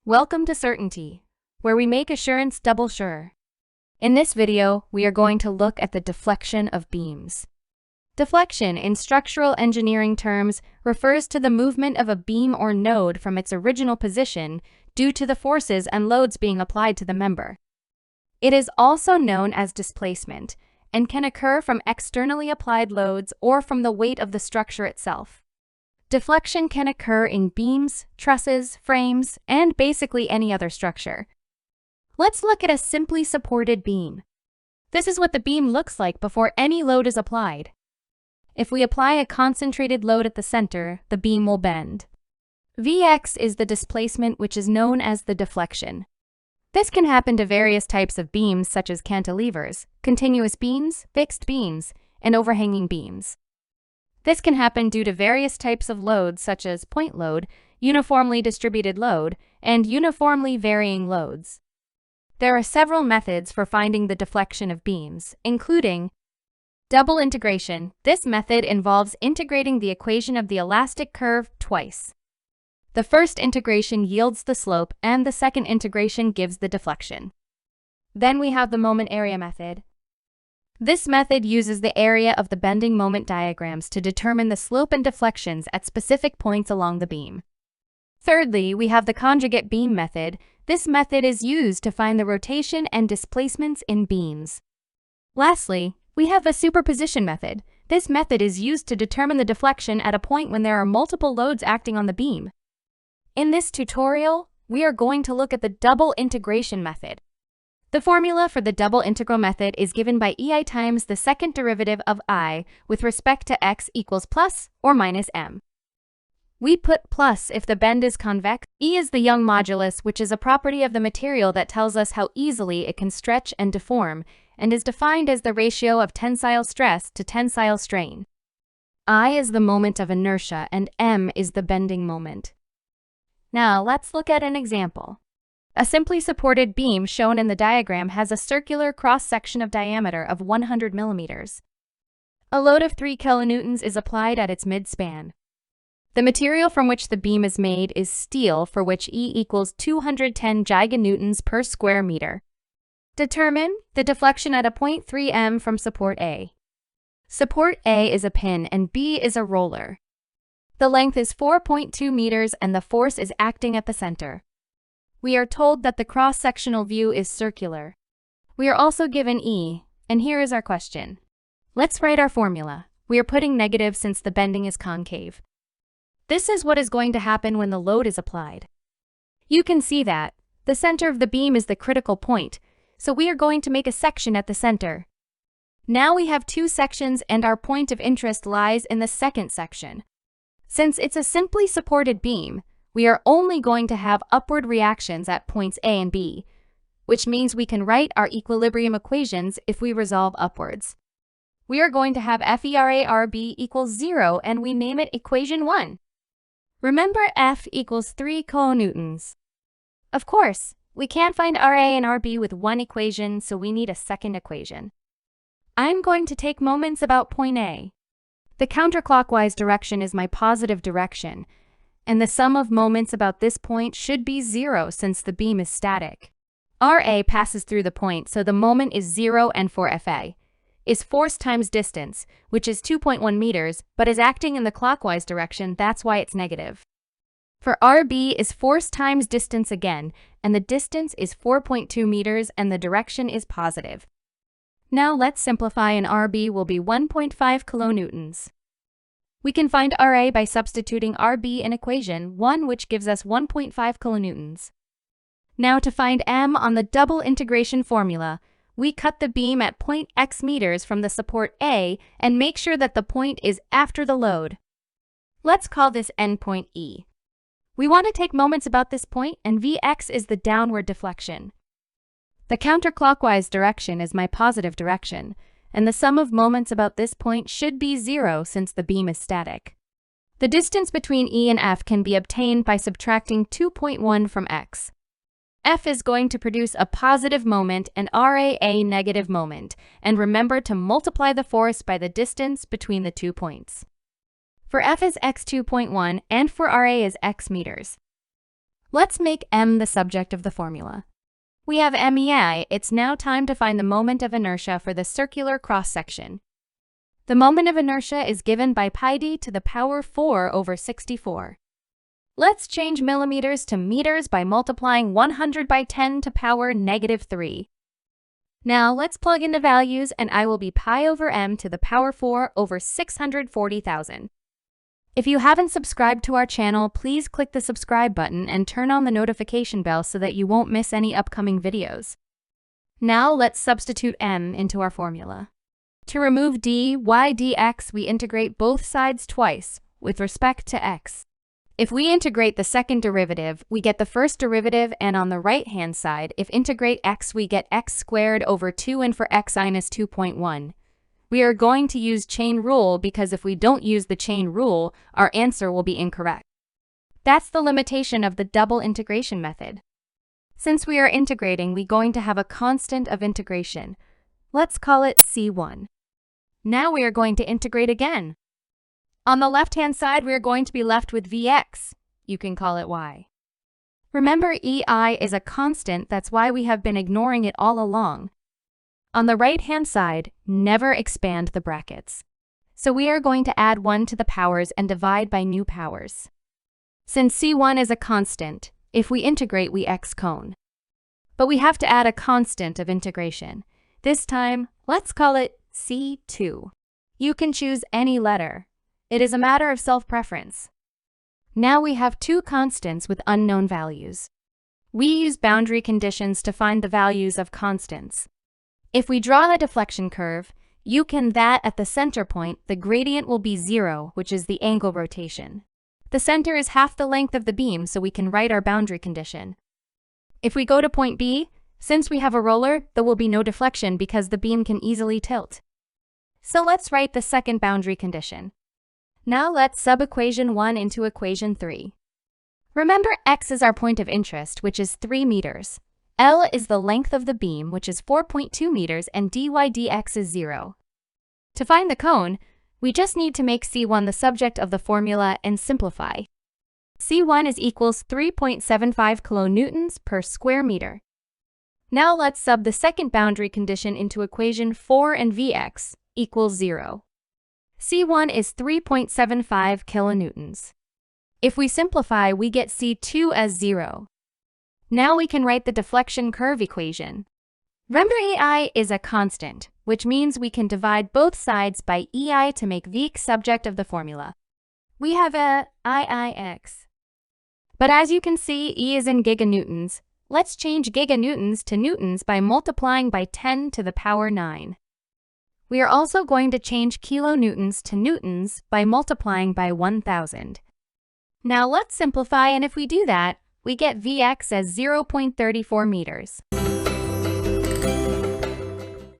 Welcome to Certainty, where we make assurance double sure. In this video, we are going to look at the deflection of beams. Deflection, in structural engineering terms, refers to the movement of a beam or node from its original position due to the forces and loads being applied to the member. It is also known as displacement and can occur from externally applied loads or from the weight of the structure itself. Deflection can occur in beams, trusses, frames, and basically any other structure. Let's look at a simply supported beam. This is what the beam looks like before any load is applied. If we apply a concentrated load at the center, the beam will bend. Vx is the displacement, which is known as the deflection. This can happen to various types of beams such as cantilevers, continuous beams, fixed beams, and overhanging beams. This can happen due to various types of loads such as point load, uniformly distributed load, and uniformly varying loads. There are several methods for finding the deflection of beams, including double integration. This method involves integrating the equation of the elastic curve twice. The first integration yields the slope, and the second integration gives the deflection. Then we have the moment area method. This method uses the area of the bending moment diagrams to determine the slope and deflections at specific points along the beam. Thirdly, we have the conjugate beam method. This method is used to find the rotation and displacements in beams. Lastly, we have the superposition method. This method is used to determine the deflection at a point when there are multiple loads acting on the beam. In this tutorial, we are going to look at the double integration method. The formula for the double integral method is given by EI times the second derivative of I with respect to x equals plus or minus m. We put plus if the bend is convex. E is the Young modulus, which is a property of the material that tells us how easily it can stretch and deform, and is defined as the ratio of tensile stress to tensile strain. I is the moment of inertia and m is the bending moment. Now let's look at an example. A simply supported beam shown in the diagram has a circular cross-section of diameter of 100 millimeters. A load of 3 kilonewtons is applied at its mid-span. The material from which the beam is made is steel, for which E equals 210 giganewtons per square meter. Determine the deflection at a point 3m from support A. Support A is a pin and B is a roller. The length is 4.2 meters and the force is acting at the center. We are told that the cross-sectional view is circular. We are also given E, and here is our question. Let's write our formula. We are putting negative since the bending is concave. This is what is going to happen when the load is applied. You can see that the center of the beam is the critical point, so we are going to make a section at the center. Now we have two sections and our point of interest lies in the second section. Since it's a simply supported beam, we are only going to have upward reactions at points A and B, which means we can write our equilibrium equations if we resolve upwards. We are going to have FERA-RB equals 0 and we name it equation 1. Remember F equals 3 kilonewtons. Of course, we can't find RA and RB with one equation, so we need a second equation. I'm going to take moments about point A. The counterclockwise direction is my positive direction, and the sum of moments about this point should be 0 since the beam is static. RA passes through the point, so the moment is 0, and for FA is force times distance, which is 2.1 meters, but is acting in the clockwise direction, that's why it's negative. For RB is force times distance again, and the distance is 4.2 meters and the direction is positive. Now let's simplify, and RB will be 1.5 kilonewtons. We can find RA by substituting RB in equation 1, which gives us 1.5 kilonewtons. Now to find m on the double integration formula, we cut the beam at point x meters from the support A and make sure that the point is after the load. Let's call this endpoint E. We want to take moments about this point, and Vx is the downward deflection. The counterclockwise direction is my positive direction, and the sum of moments about this point should be 0 since the beam is static. The distance between E and F can be obtained by subtracting 2.1 from x. F is going to produce a positive moment and RA a negative moment, and remember to multiply the force by the distance between the 2 points. For F is x 2.1 and for RA is x meters. Let's make m the subject of the formula. We have MEI. It's now time to find the moment of inertia for the circular cross-section. The moment of inertia is given by pi d to the power 4 over 64. Let's change millimeters to meters by multiplying 100 by 10 to power -3. Now let's plug in the values, and I will be pi over m to the power 4 over 640,000. If you haven't subscribed to our channel, please click the subscribe button and turn on the notification bell so that you won't miss any upcoming videos. Now let's substitute m into our formula. To remove dy dx, we integrate both sides twice with respect to x. If we integrate the second derivative, we get the first derivative, and on the right-hand side, if integrate x, we get x squared over 2, and for x minus 2.1. We are going to use chain rule because if we don't use the chain rule, our answer will be incorrect. That's the limitation of the double integration method. Since we are integrating, we're going to have a constant of integration. Let's call it C1. Now we are going to integrate again. On the left-hand side, we are going to be left with Vx. You can call it y. Remember, EI is a constant, that's why we have been ignoring it all along. On the right-hand side, never expand the brackets. So we are going to add 1 to the powers and divide by new powers. Since C1 is a constant, if we integrate, we x cone. But we have to add a constant of integration. This time, let's call it C2. You can choose any letter. It is a matter of self-preference. Now we have two constants with unknown values. We use boundary conditions to find the values of constants. If we draw the deflection curve, you can that at the center point, the gradient will be 0, which is the angle rotation. The center is half the length of the beam, so we can write our boundary condition. If we go to point B, since we have a roller, there will be no deflection because the beam can easily tilt. So let's write the second boundary condition. Now let's sub equation 1 into equation 3. Remember, x is our point of interest, which is 3 meters. L is the length of the beam, which is 4.2 meters, and dy dx is 0. To find the cone, we just need to make C1 the subject of the formula and simplify. C1 is equals 3.75 kilonewtons per square meter. Now let's sub the second boundary condition into equation 4, and Vx equals 0. C1 is 3.75 kilonewtons. If we simplify, we get C2 as 0. Now we can write the deflection curve equation. Remember, EI is a constant, which means we can divide both sides by EI to make Vx subject of the formula. We have a IIx. But as you can see, E is in giganewtons. Let's change giganewtons to newtons by multiplying by 10 to the power 9. We are also going to change kilonewtons to newtons by multiplying by 1000. Now let's simplify, and if we do that, we get Vx as 0.34 meters.